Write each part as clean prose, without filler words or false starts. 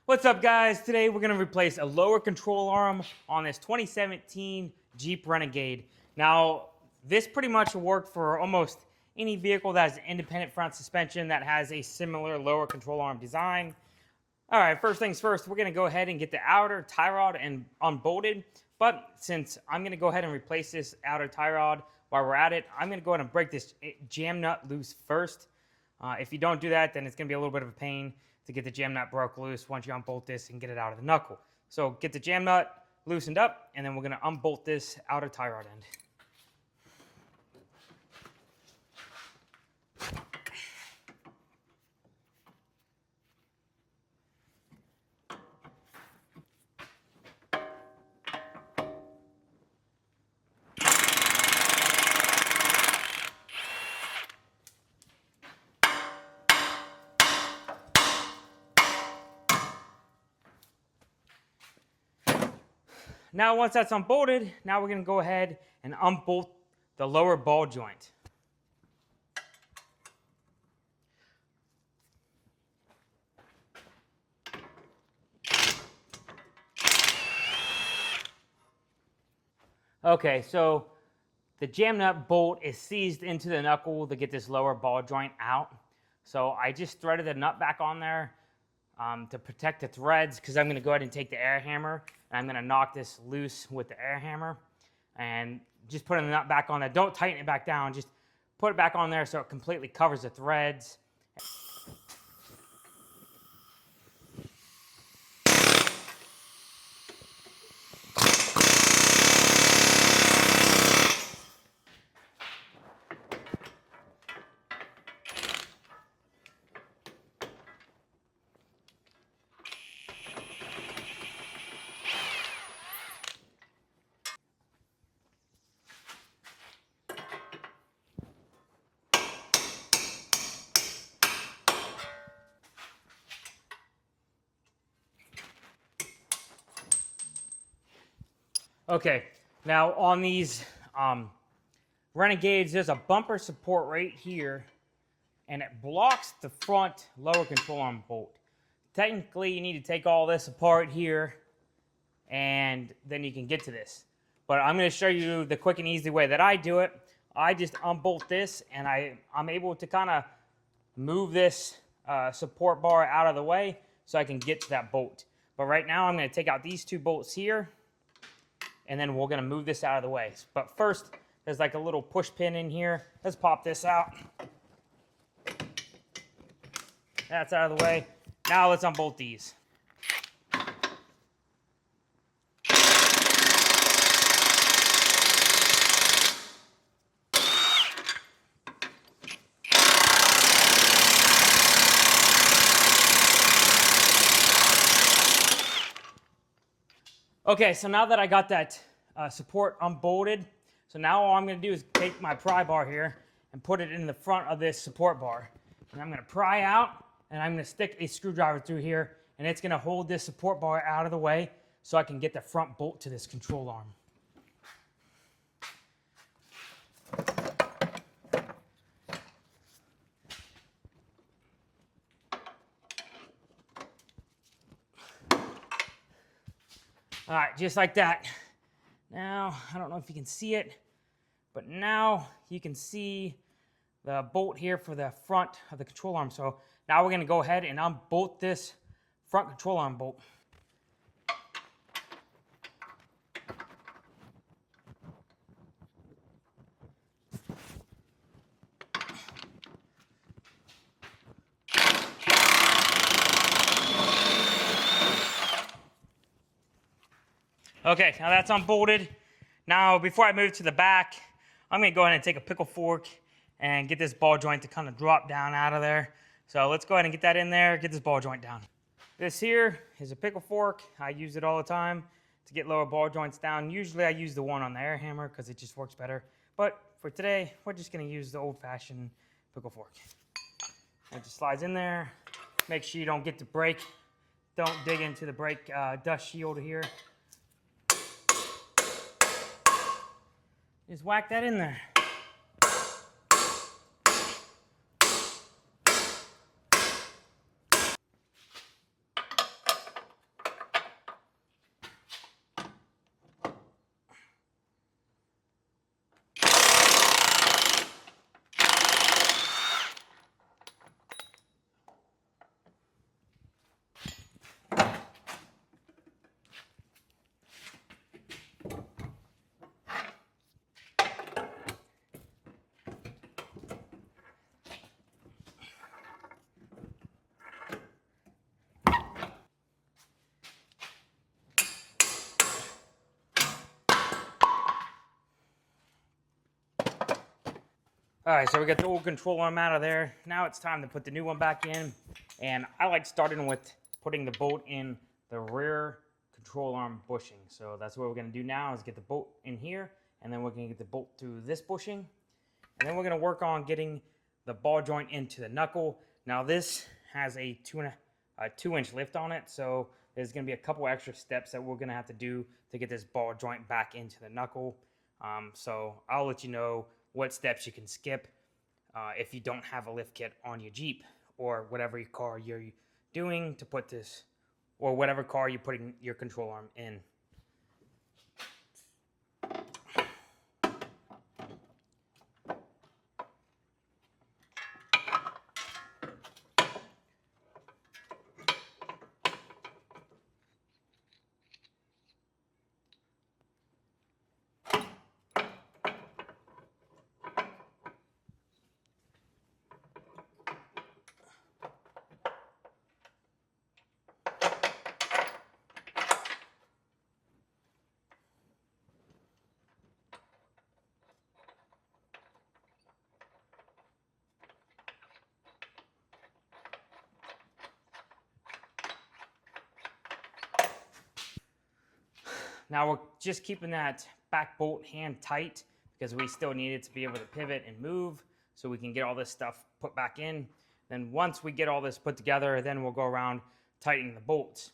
What's up, guys? Today we're going to replace a lower control arm on this 2017 Jeep Renegade. Now, this pretty much will work for almost any vehicle that has an independent front suspension that has a similar lower control arm design. All right, first things first, we're going to go ahead and get the outer tie rod and unbolted. But since I'm going to go ahead and replace this outer tie rod while we're at it, I'm going to go ahead and break this jam nut loose first. If you don't do that, then it's going to be a little bit of a pain to get the jam nut broke loose once you unbolt this and get it out of the knuckle. So get the jam nut loosened up, and then we're going to unbolt this outer tie rod end. Now, once that's unbolted, now we're going to go ahead and unbolt the lower ball joint. Okay, so the jam nut bolt is seized into the knuckle to get this lower ball joint out. So I just threaded the nut back on there to protect the threads, because I'm going to go ahead and take the air hammer and I'm going to knock this loose with the air hammer and just putting the nut back on there. Don't tighten it back down, just put it back on there so it completely covers the threads. Okay, now on these Renegades, there's a bumper support right here, and it blocks the front lower control arm bolt. Technically, you need to take all this apart here, and then you can get to this. But I'm going to show you the quick and easy way that I do it. I just unbolt this, and I'm able to kind of move this support bar out of the way so I can get to that bolt. But right now, I'm going to take out these two bolts here, and then we're going to move this out of the way. But first, there's like a little push pin in here. Let's pop this out. That's out of the way. Now let's unbolt these. Okay, so now that I got that support unbolted, so now all I'm going to do is take my pry bar here and put it in the front of this support bar. And I'm going to pry out, and I'm going to stick a screwdriver through here, and it's going to hold this support bar out of the way so I can get the front bolt to this control arm. All right, just like that. Now, I don't know if you can see it, but now you can see the bolt here for the front of the control arm. So now we're going to go ahead and unbolt this front control arm bolt. Okay, now that's unbolted. Now, before I move to the back, I'm going to go ahead and take a pickle fork and get this ball joint to kind of drop down out of there. So let's go ahead and get that in there, get this ball joint down. This here is a pickle fork. I use it all the time to get lower ball joints down. Usually I use the one on the air hammer because it just works better. But for today, we're just going to use the old-fashioned pickle fork. It just slides in there. Make sure you don't get the brake. Don't dig into the brake dust shield here. Just whack that in there. All right, so we got the old control arm out of there. Now it's time to put the new one back in. And I like starting with putting the bolt in the rear control arm bushing. So that's what we're gonna do now is get the bolt in here, and then we're gonna get the bolt through this bushing. And then we're gonna work on getting the ball joint into the knuckle. Now this has a 2-inch lift on it, so there's gonna be a couple extra steps that we're gonna have to do to get this ball joint back into the knuckle. So I'll let you know what steps you can skip if you don't have a lift kit on your Jeep or whatever car you're doing to put this, or whatever car you're putting your control arm in. Now we're just keeping that back bolt hand tight because we still need it to be able to pivot and move so we can get all this stuff put back in. Then once we get all this put together, then we'll go around tightening the bolts.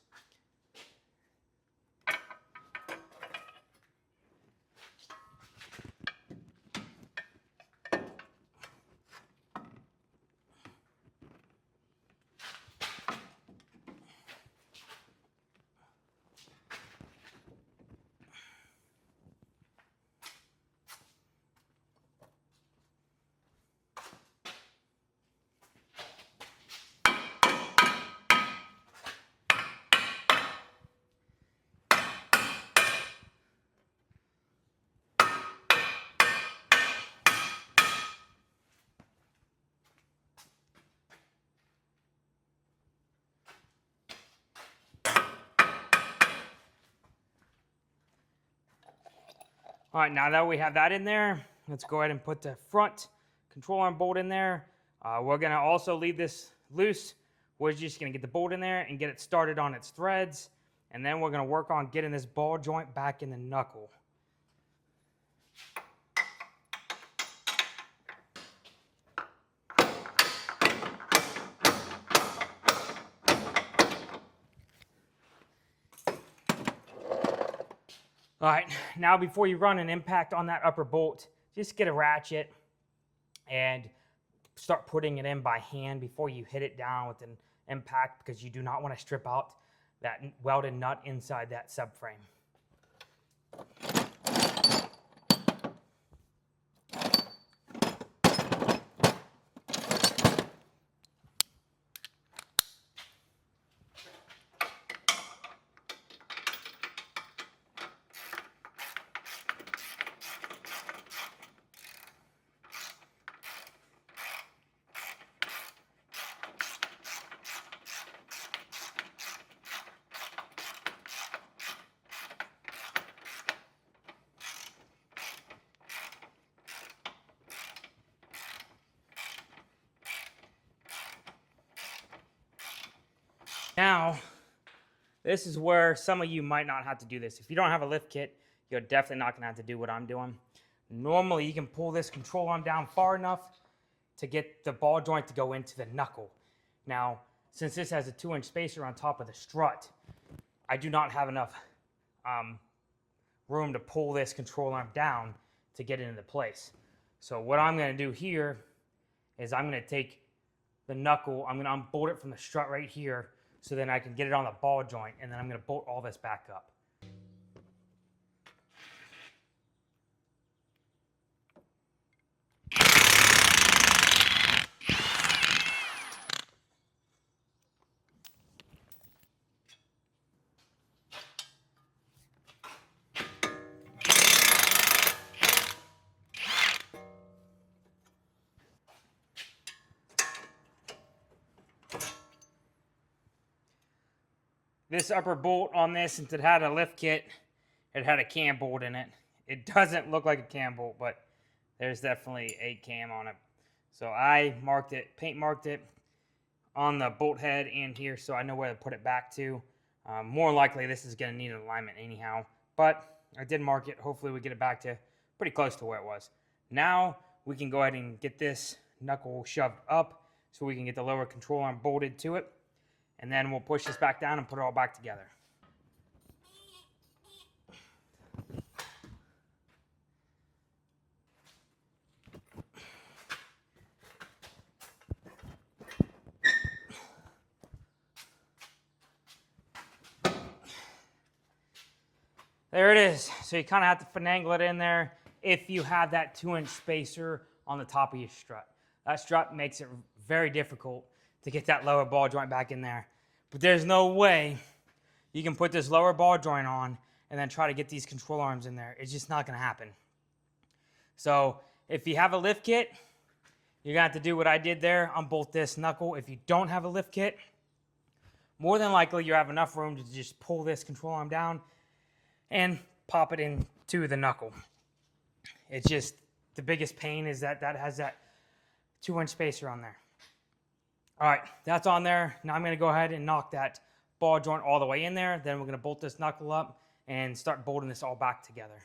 All right, now that we have that in there, let's go ahead and put the front control arm bolt in there. We're gonna also leave this loose. We're just gonna get the bolt in there and get it started on its threads. And then we're gonna work on getting this ball joint back in the knuckle. All right, now before you run an impact on that upper bolt, just get a ratchet and start putting it in by hand before you hit it down with an impact, because you do not want to strip out that welded nut inside that subframe. Now, this is where some of you might not have to do this. If you don't have a lift kit, you're definitely not gonna have to do what I'm doing. Normally, you can pull this control arm down far enough to get the ball joint to go into the knuckle. Now, since this has a 2-inch spacer on top of the strut, I do not have enough room to pull this control arm down to get it into place. So what I'm gonna do here is I'm gonna take the knuckle, I'm gonna unbolt it from the strut right here, so then I can get it on the ball joint, and then I'm gonna bolt all this back up. This upper bolt on this, since it had a lift kit, it had a cam bolt in it. It doesn't look like a cam bolt, but there's definitely a cam on it. So I marked it, paint marked it on the bolt head and here, so I know where to put it back to. More likely this is going to need an alignment anyhow, but I did mark it. Hopefully we get it back to pretty close to where it was. Now we can go ahead and get this knuckle shoved up so we can get the lower control arm bolted to it, and then we'll push this back down and put it all back together. There it is. So you kind of have to finagle it in there if you have that 2-inch spacer on the top of your strut. That strut makes it very difficult to get that lower ball joint back in there. But there's no way you can put this lower ball joint on and then try to get these control arms in there. It's just not going to happen. So if you have a lift kit, you're going to have to do what I did there on both this knuckle. If you don't have a lift kit, more than likely you have enough room to just pull this control arm down and pop it into the knuckle. It's just the biggest pain is that has that 2-inch spacer on there. All right, that's on there. Now I'm going to go ahead and knock that ball joint all the way in there. Then we're going to bolt this knuckle up and start bolting this all back together.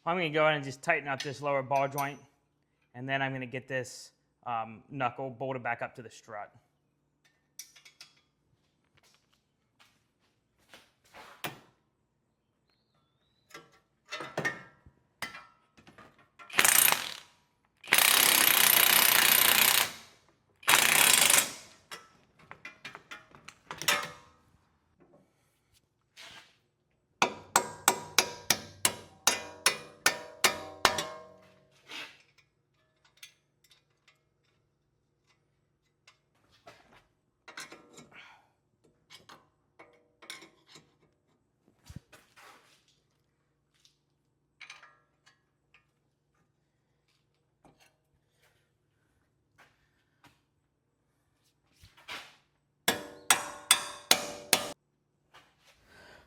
I'm going to go ahead and just tighten up this lower ball joint, and then I'm going to get this knuckle bolted back up to the strut.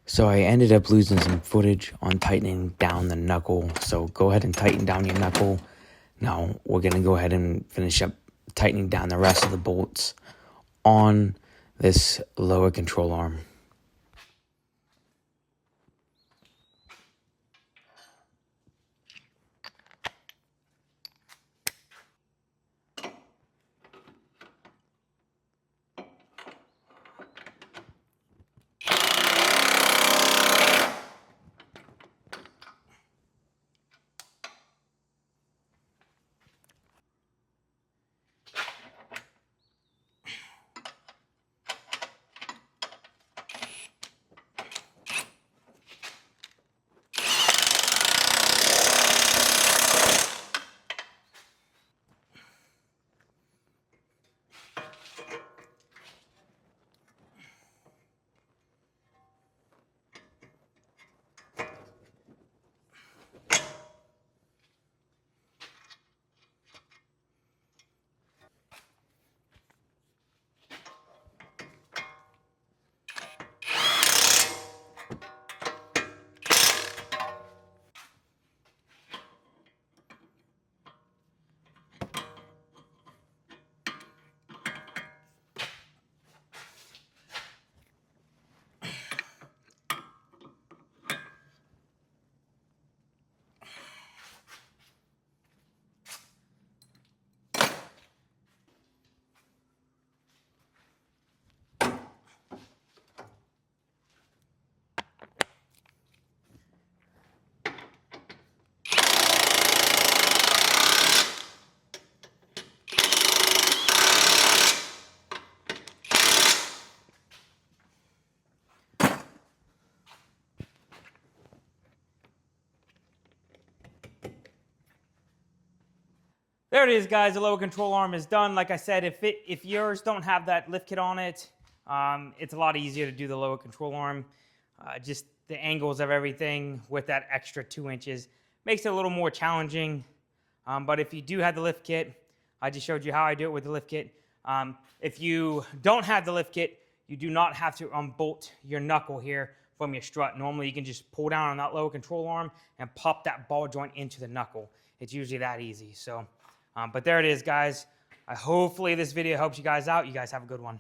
So I ended up losing some footage on tightening down the knuckle. So go ahead and tighten down your knuckle. Now we're going to go ahead and finish up tightening down the rest of the bolts on this lower control arm. There it is, guys. The lower control arm is done. Like I said, if yours don't have that lift kit on it, it's a lot easier to do the lower control arm. Just the angles of everything with that extra 2 inches makes it a little more challenging. But if you do have the lift kit, I just showed you how I do it with the lift kit. If you don't have the lift kit, you do not have to unbolt your knuckle here from your strut. Normally, you can just pull down on that lower control arm and pop that ball joint into the knuckle. It's usually that easy. So, but there it is, guys. Hopefully this video helps you guys out. You guys have a good one.